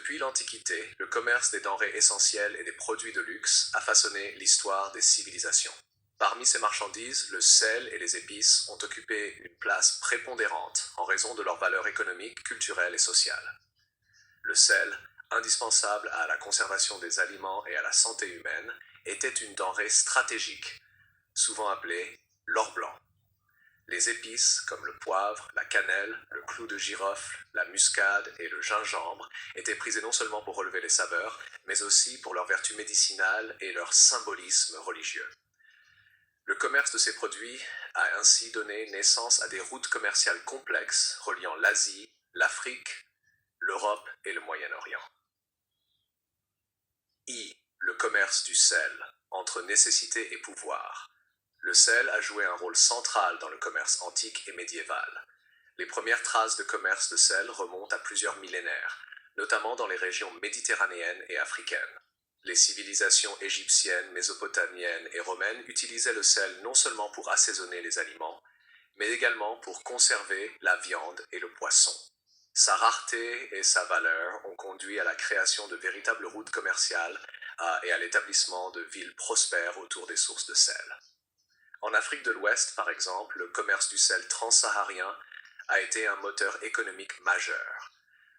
Depuis l'Antiquité, le commerce des denrées essentielles et des produits de luxe a façonné l'histoire des civilisations. Parmi ces marchandises, le sel et les épices ont occupé une place prépondérante en raison de leur valeur économique, culturelle et sociale. Le sel, indispensable à la conservation des aliments et à la santé humaine, était une denrée stratégique, souvent appelée l'or blanc. Les épices, comme le poivre, la cannelle, le clou de girofle, la muscade et le gingembre, étaient prisés non seulement pour relever les saveurs, mais aussi pour leurs vertus médicinales et leur symbolisme religieux. Le commerce de ces produits a ainsi donné naissance à des routes commerciales complexes reliant l'Asie, l'Afrique, l'Europe et le Moyen-Orient. Le commerce du sel, entre nécessité et pouvoir. Le sel a joué un rôle central dans le commerce antique et médiéval. Les premières traces de commerce de sel remontent à plusieurs millénaires, notamment dans les régions méditerranéennes et africaines. Les civilisations égyptiennes, mésopotamiennes et romaines utilisaient le sel non seulement pour assaisonner les aliments, mais également pour conserver la viande et le poisson. Sa rareté et sa valeur ont conduit à la création de véritables routes commerciales et à l'établissement de villes prospères autour des sources de sel. En Afrique de l'Ouest, par exemple, le commerce du sel transsaharien a été un moteur économique majeur.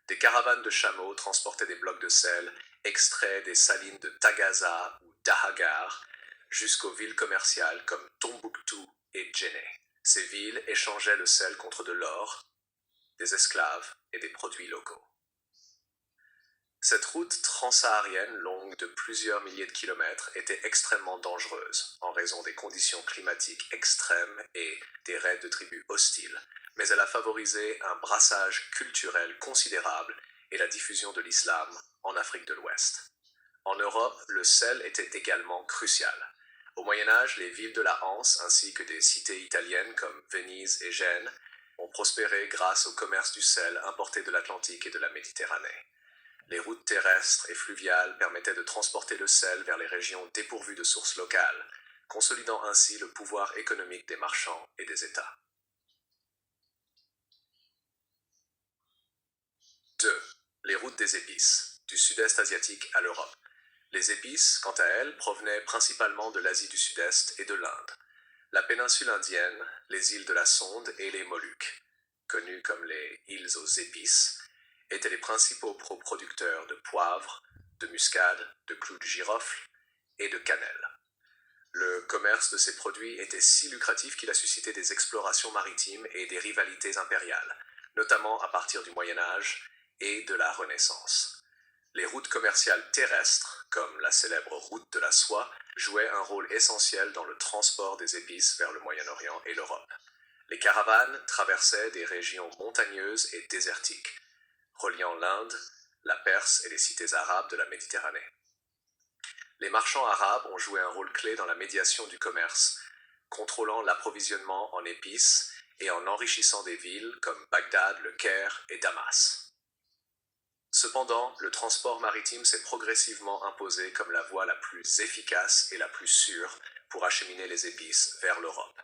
Des caravanes de chameaux transportaient des blocs de sel extraits des salines de Tagaza ou d'Ahagar jusqu'aux villes commerciales comme Tombouctou et Djenné. Ces villes échangeaient le sel contre de l'or, des esclaves et des produits locaux. Cette route transsaharienne, longue de plusieurs milliers de kilomètres, était extrêmement dangereuse en raison des conditions climatiques extrêmes et des raids de tribus hostiles, mais elle a favorisé un brassage culturel considérable et la diffusion de l'islam en Afrique de l'Ouest. En Europe, le sel était également crucial. Au Moyen-Âge, les villes de la Hanse ainsi que des cités italiennes comme Venise et Gênes ont prospéré grâce au commerce du sel importé de l'Atlantique et de la Méditerranée. Les routes terrestres et fluviales permettaient de transporter le sel vers les régions dépourvues de sources locales, consolidant ainsi le pouvoir économique des marchands et des États. 2. Les routes des épices, du sud-est asiatique à l'Europe. Les épices, quant à elles, provenaient principalement de l'Asie du Sud-Est et de l'Inde. La péninsule indienne, les îles de la Sonde et les Moluques, connues comme les îles aux épices, étaient les principaux producteurs de poivre, de muscade, de clous de girofle et de cannelle. Le commerce de ces produits était si lucratif qu'il a suscité des explorations maritimes et des rivalités impériales, notamment à partir du Moyen-Âge et de la Renaissance. Les routes commerciales terrestres, comme la célèbre route de la soie, jouaient un rôle essentiel dans le transport des épices vers le Moyen-Orient et l'Europe. Les caravanes traversaient des régions montagneuses et désertiques, reliant l'Inde, la Perse et les cités arabes de la Méditerranée. Les marchands arabes ont joué un rôle clé dans la médiation du commerce, contrôlant l'approvisionnement en épices et en enrichissant des villes comme Bagdad, Le Caire et Damas. Cependant, le transport maritime s'est progressivement imposé comme la voie la plus efficace et la plus sûre pour acheminer les épices vers l'Europe.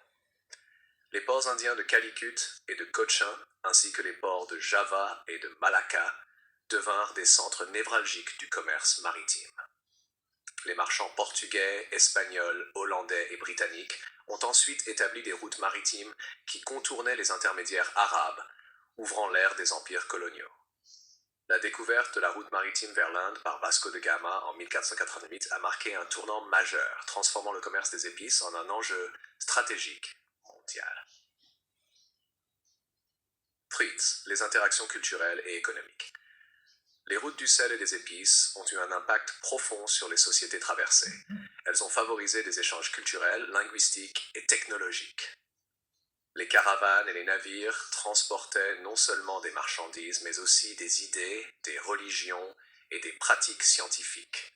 Les ports indiens de Calicut et de Cochin, ainsi que les ports de Java et de Malacca, devinrent des centres névralgiques du commerce maritime. Les marchands portugais, espagnols, hollandais et britanniques ont ensuite établi des routes maritimes qui contournaient les intermédiaires arabes, ouvrant l'ère des empires coloniaux. La découverte de la route maritime vers l'Inde par Vasco de Gama en 1488 a marqué un tournant majeur, transformant le commerce des épices en un enjeu stratégique mondial. Fritz, les interactions culturelles et économiques. Les routes du sel et des épices ont eu un impact profond sur les sociétés traversées. Elles ont favorisé des échanges culturels, linguistiques et technologiques. Les caravanes et les navires transportaient non seulement des marchandises, mais aussi des idées, des religions et des pratiques scientifiques.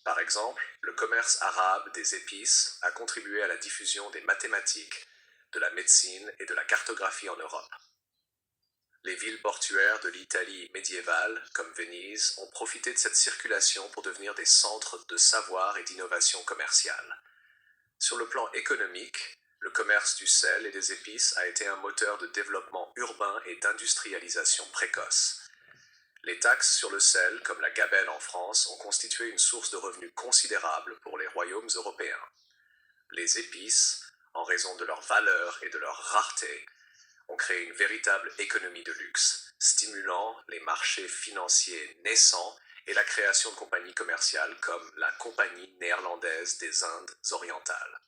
Par exemple, le commerce arabe des épices a contribué à la diffusion des mathématiques, de la médecine et de la cartographie en Europe. Les villes portuaires de l'Italie médiévale, comme Venise, ont profité de cette circulation pour devenir des centres de savoir et d'innovation commerciale. Sur le plan économique, le commerce du sel et des épices a été un moteur de développement urbain et d'industrialisation précoce. Les taxes sur le sel, comme la gabelle en France, ont constitué une source de revenus considérable pour les royaumes européens. Les épices, en raison de leur valeur et de leur rareté, ont créé une véritable économie de luxe, stimulant les marchés financiers naissants et la création de compagnies commerciales comme la Compagnie néerlandaise des Indes orientales.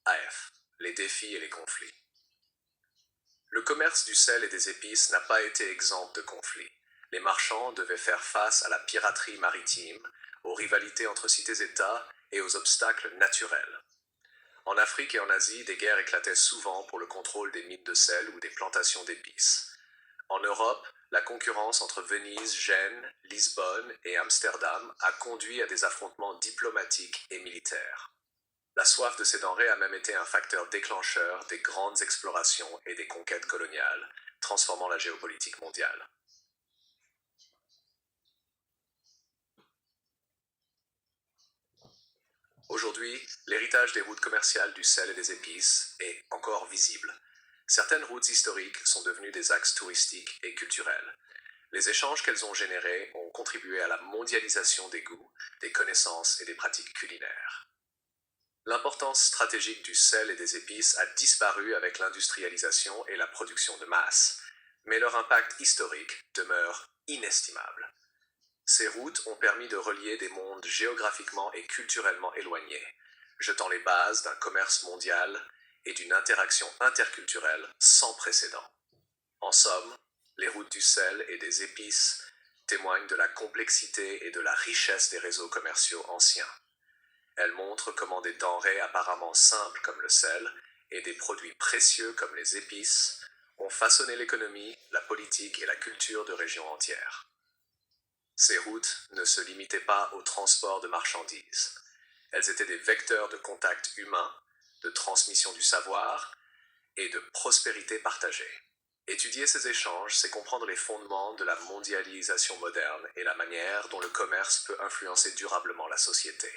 AF. Les défis et les conflits. Le commerce du sel et des épices n'a pas été exempt de conflits. Les marchands devaient faire face à la piraterie maritime, aux rivalités entre cités-États et aux obstacles naturels. En Afrique et en Asie, des guerres éclataient souvent pour le contrôle des mines de sel ou des plantations d'épices. En Europe, la concurrence entre Venise, Gênes, Lisbonne et Amsterdam a conduit à des affrontements diplomatiques et militaires. La soif de ces denrées a même été un facteur déclencheur des grandes explorations et des conquêtes coloniales, transformant la géopolitique mondiale. Aujourd'hui, l'héritage des routes commerciales du sel et des épices est encore visible. Certaines routes historiques sont devenues des axes touristiques et culturels. Les échanges qu'elles ont générés ont contribué à la mondialisation des goûts, des connaissances et des pratiques culinaires. L'importance stratégique du sel et des épices a disparu avec l'industrialisation et la production de masse, mais leur impact historique demeure inestimable. Ces routes ont permis de relier des mondes géographiquement et culturellement éloignés, jetant les bases d'un commerce mondial et d'une interaction interculturelle sans précédent. En somme, les routes du sel et des épices témoignent de la complexité et de la richesse des réseaux commerciaux anciens. Elles montrent comment des denrées apparemment simples comme le sel et des produits précieux comme les épices ont façonné l'économie, la politique et la culture de régions entières. Ces routes ne se limitaient pas au transport de marchandises. Elles étaient des vecteurs de contact humain, de transmission du savoir et de prospérité partagée. Étudier ces échanges, c'est comprendre les fondements de la mondialisation moderne et la manière dont le commerce peut influencer durablement la société.